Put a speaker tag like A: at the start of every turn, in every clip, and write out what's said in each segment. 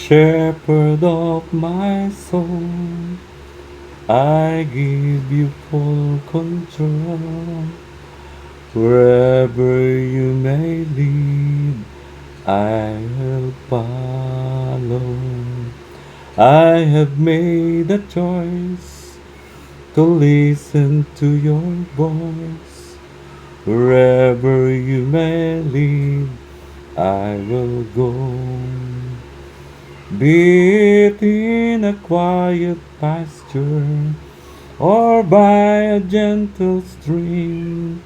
A: Shepherd of my soul, I give you full control. Wherever you may lead, I will follow. I have made a choice to listen to your voice. Wherever you may lead, I will go. Be it in a quiet pasture or by a gentle stream,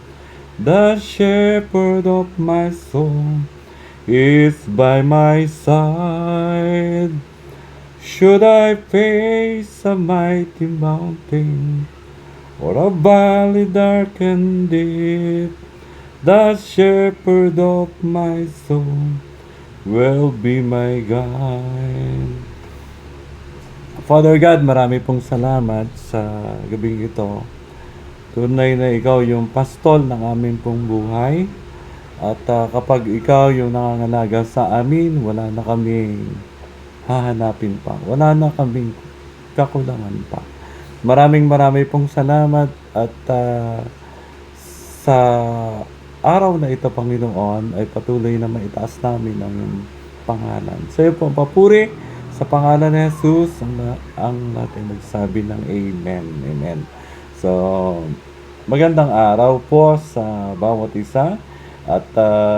A: the shepherd of my soul is by my side. Should I face a mighty mountain or a valley dark and deep, the shepherd of my soul will be my guide. Father God, marami pong salamat sa gabing ito. Tunay na ikaw yung pastol ng aming pong buhay. At kapag ikaw yung nangangalaga sa amin, wala na kaming hahanapin pa. Wala na kaming kakulangan pa. Maraming pong salamat at sa araw na ito, Panginoon, ay patuloy na maitaas namin ang iyong pangalan. Sa iyo po ang papuri, sa pangalan ni Jesus, ang natin nagsabi ng Amen. Amen. So, magandang araw po sa bawat isa. At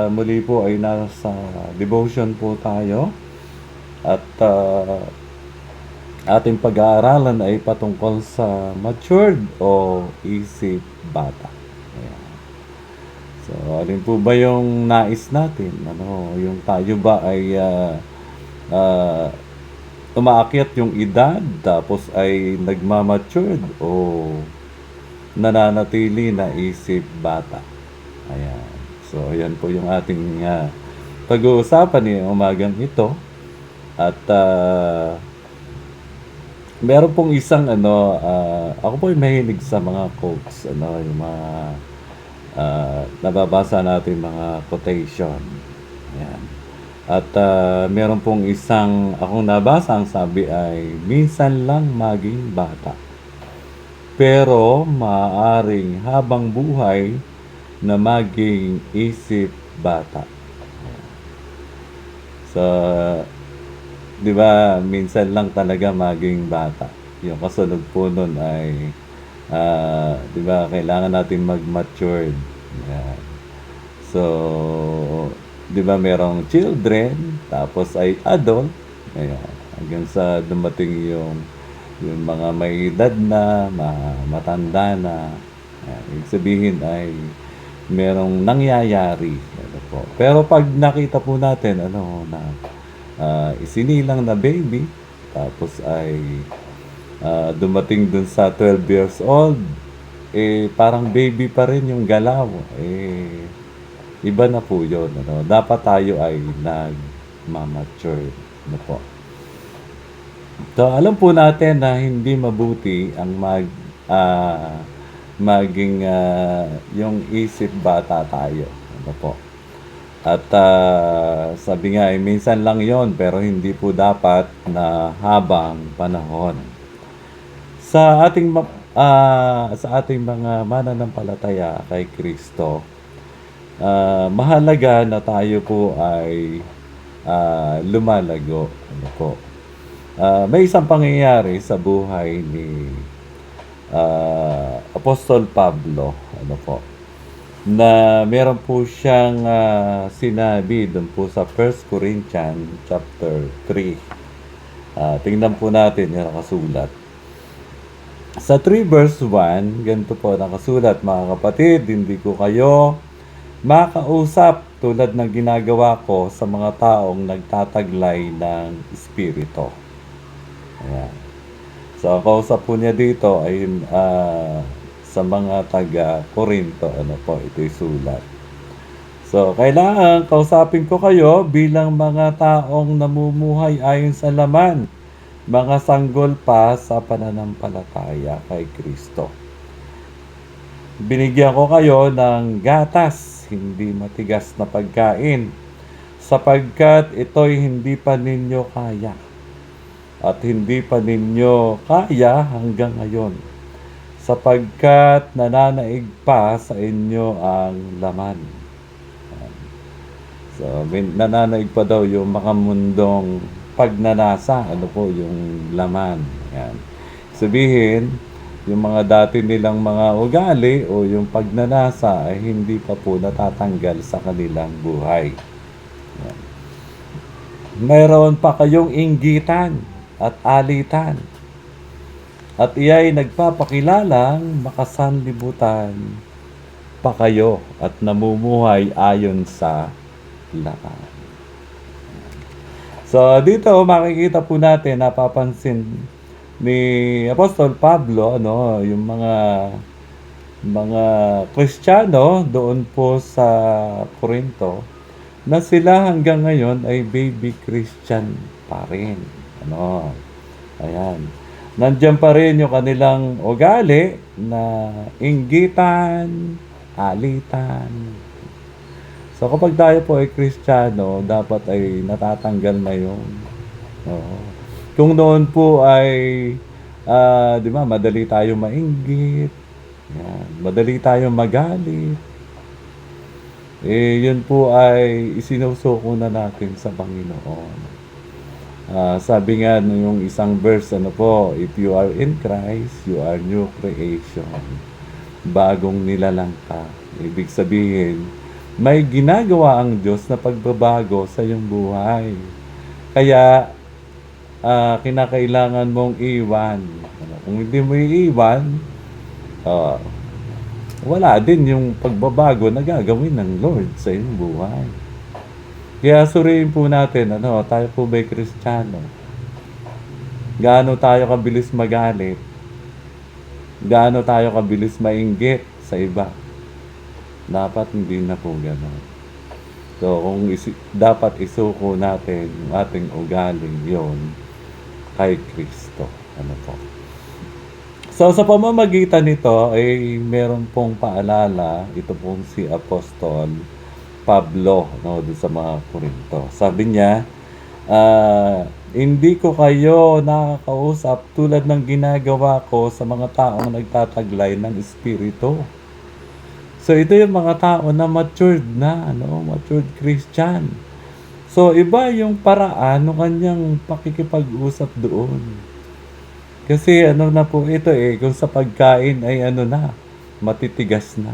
A: muli po ay nasa devotion po tayo. At ating pag-aaralan ay patungkol sa matured o isip bata. Ayan. So, alin po ba yung nais natin? Yung tayo ba ay umaakyat yung edad tapos ay nagmamatured o nananatili na isip bata? Ayan. So, ayan po yung ating pag-uusapan ni umagang ito. At meron pong isang ako po ay mahilig sa mga quotes, yung mga nababasa natin mga quotation. Ayan. At meron pong isang akong nabasa, ang sabi ay, minsan lang maging bata, pero maaaring habang buhay na maging isip bata. So, di ba, minsan lang talaga maging bata. Yung kasunod po nun ay, di ba, kailangan natin mag-matured. Yan. So, di ba, merong children, tapos ay adult. Ayan. Hanggang sa dumating yung mga may edad na, matanda na. Ayan. Ibig sabihin ay merong nangyayari. Po. Pero pag nakita po natin na isinilang na baby, tapos ay dumating dun sa 12 years old, parang baby pa rin yung galaw. Iba na po yun. Dapat tayo ay nag-mature na po. So, alam po natin na hindi mabuti ang maging yung isip bata tayo. Po. At sabi nga, minsan lang yon, pero hindi po dapat na habang panahon. Sa ating mga mananampalataya kay Kristo, mahalaga na tayo po ay lumalago. Po. May isang pangyayari sa buhay ni Apostol Pablo, po, na meron po siyang sinabi doon po sa 1 Corinthians chapter 3. Tingnan po natin yung nakasulat. Sa 3 verse 1, ganito po nakasulat, mga kapatid, hindi ko kayo makausap tulad ng ginagawa ko sa mga taong nagtataglay ng Espiritu. Ayan. So, ang kausap po niya dito ay sa mga taga-Korinto, ito'y sulat. So, kailangan kausapin ko kayo bilang mga taong namumuhay ayon sa laman, mga sanggol pa sa pananampalataya kay Kristo. Binigyan ko kayo ng gatas, hindi matigas na pagkain, sapagkat ito'y hindi pa ninyo kaya. at hindi pa ninyo kaya hanggang ngayon, sapagkat nananaig pa sa inyo ang laman. So, nananaig pa daw yung makamundong pagnanasa, ano po, yung laman. Yan. Sabihin, yung mga dati nilang mga ugali o yung pagnanasa ay hindi pa po natatanggal sa kanilang buhay. Yan. Mayroon pa kayong inggitan at alitan. At iya'y nagpapakilalang makasanlibutan pa kayo at namumuhay ayon sa laman. So, dito makikita po natin, napapansin ni Apostol Pablo, ano, yung mga Kristiyano doon po sa Corinto, na sila hanggang ngayon ay baby Christian pa rin. Ano, ayan. Nandiyan pa rin yung kanilang ugali na inggitan, alitan. So kapag tayo po ay Kristiyano, dapat ay natatanggal na yun. Oo. Kung noon po ay, di ba, madali tayo mainggit, yan, madali tayo magalit, yun po ay isinusuko na natin sa Panginoon. Sabi nga yung isang verse, ano po, if you are in Christ, you are new creation. Bagong nilalang ka. Ibig sabihin, may ginagawa ang Diyos na pagbabago sa iyong buhay. Kaya, kinakailangan mong iwan. Kung hindi mo iiwan, wala din yung pagbabago na gagawin ng Lord sa iyong buhay. Kaya suriin po natin, ano, tayo po ba'y Kristiyano? Gaano tayo kabilis magalit? Gaano tayo kabilis mainggit sa iba? Dapat hindi na po gano'n. So, kung dapat isuko natin yung ating ugaling yon kay Kristo. Ano po? So, sa pamamagitan nito ay meron pong paalala, ito pong si Apostol Pablo, no, doon sa mga Korinto. Sabi niya, hindi ko kayo nakakausap tulad ng ginagawa ko sa mga taong nagtataglay ng Espiritu. So, ito yung mga tao na matured na, no, matured Christian. So, iba yung paraan ng kanyang pakikipag-usap doon. Kasi ano na po ito kung sa pagkain ay ano na, matitigas na.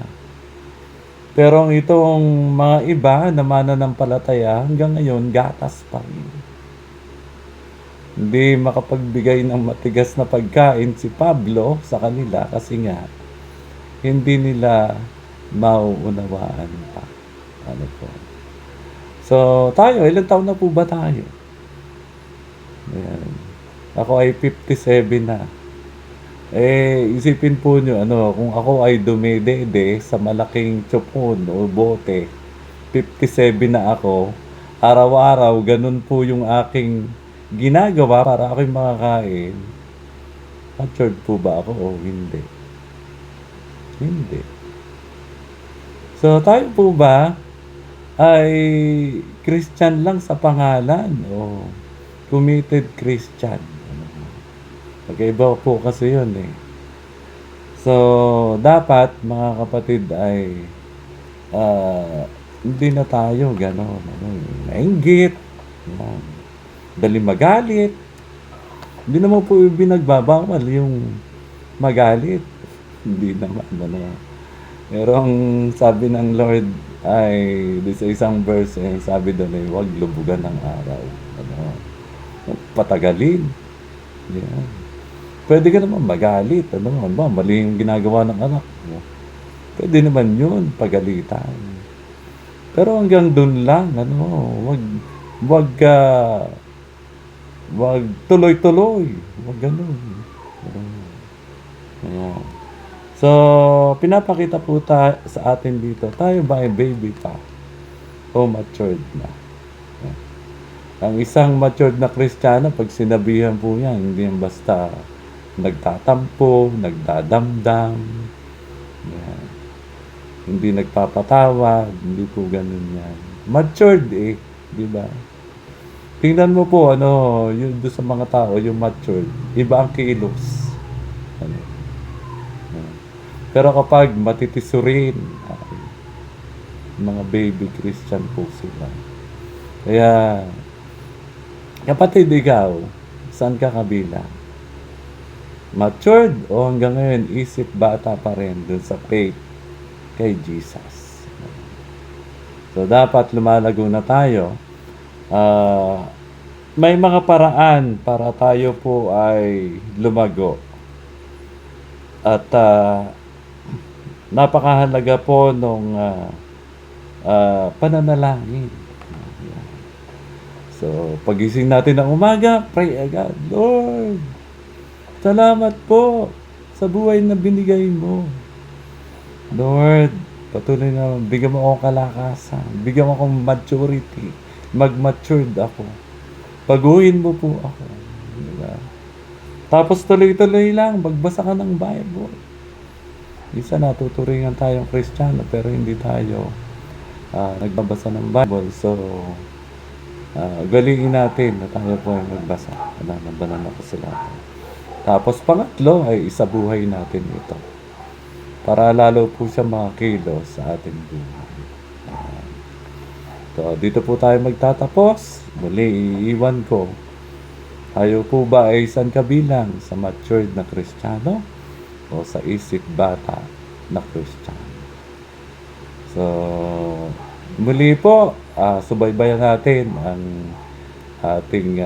A: Pero itong mga iba na mananampalataya hanggang ngayon, gatas pa rin. Hindi makapagbigay ng matigas na pagkain si Pablo sa kanila kasi nga, hindi nila mauunawaan pa. Ano po. So, tayo, ilang taon na po ba tayo? Ayan. Ako ay 57 na. Isipin po nyo, ano, kung ako ay dumedede sa malaking tsupon o bote, 57 na ako, araw-araw, ganun po yung aking ginagawa para ako'y makakain. Matured po ba ako o hindi? Hindi. So, tayo po ba ay Christian lang sa pangalan o committed Christian? Pagkaiba po kasi yun So, dapat mga kapatid ay hindi na tayo gano'n. Nainggit. Dali magalit. Hindi naman po binagbabawal yung magalit. Hindi naman. Pero ang sabi ng Lord ay sa isang verse, sabi doon ay huwag lubugan ng araw. Patagalin. Yan. Pwede ka naman magalit. Mali yung ginagawa ng anak mo. Pwede naman yun, pagalitan. Pero hanggang dun lang, wag tuloy-tuloy. Wag ganun. Ayan. So, pinapakita po sa atin dito, tayo ba ay baby pa? O matured na? Ang isang matured na Kristiyano, pag sinabihan po yan, hindi yan basta nagtatampo, nagdadamdam, yan. Hindi nagpapatawa, hindi po ganun yan. Matured di ba? Tingnan mo po, ano, yung doon sa mga tao, yung matured, iba ang kilos. Ano, ano. Pero kapag matitisurin, mga baby Christian po sila. Kaya, kapatid, ikaw, saan ka kabila? Matured o hanggang ngayon isip bata pa rin dun sa faith kay Jesus? So, dapat lumalago na tayo. Ah, may mga paraan para tayo po ay lumago. At napakahalaga po nung pananalangin. So, pagising natin ng umaga, pray agad, Lord, salamat po sa buhay na binigay mo. Lord, patuloy na bigyan mo akong kalakasan, bigyan mo akong maturity, mag-matured ako. Paguhin mo po ako. Diba? Tapos tuloy-tuloy lang, magbasa ka ng Bible. Isa natuturingan tayong Kristiyano pero hindi tayo nagbabasa ng Bible. So, galingin natin na tayo po ay magbasa. Banal na kasulatan. Tapos pangatlo ay isabuhay natin ito. Para lalo po siya makakilos sa ating buhay. So, dito po tayo magtatapos. Muli, iiwan ko. Tayo po ba ay isang kabilang sa matured na Kristiyano o sa isip bata na Kristiyano? So, muli po, subaybayan natin ang ating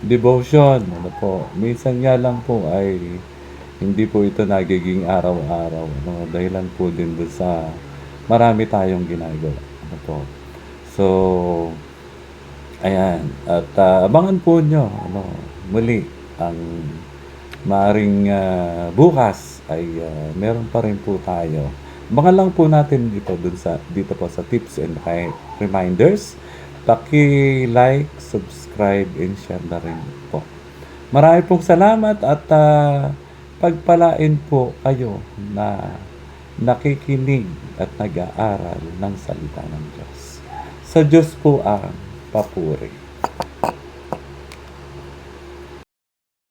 A: devotion. Ano po, minsan nga lang po ay hindi po ito nagiging araw-araw. Ano, dahilan po din doon sa marami tayong ginagawa. Ano po. So, ayan. At abangan po nyo, ano, muli, ang maaring bukas ay meron pa rin po tayo. Abangan lang po natin dito, dito po sa tips and reminders. Paki-like, subscribe, and share na rin po. Marami pong salamat at pagpalain po kayo na nakikinig at nag-aaral ng salita ng Diyos. Sa Diyos po ang papuri.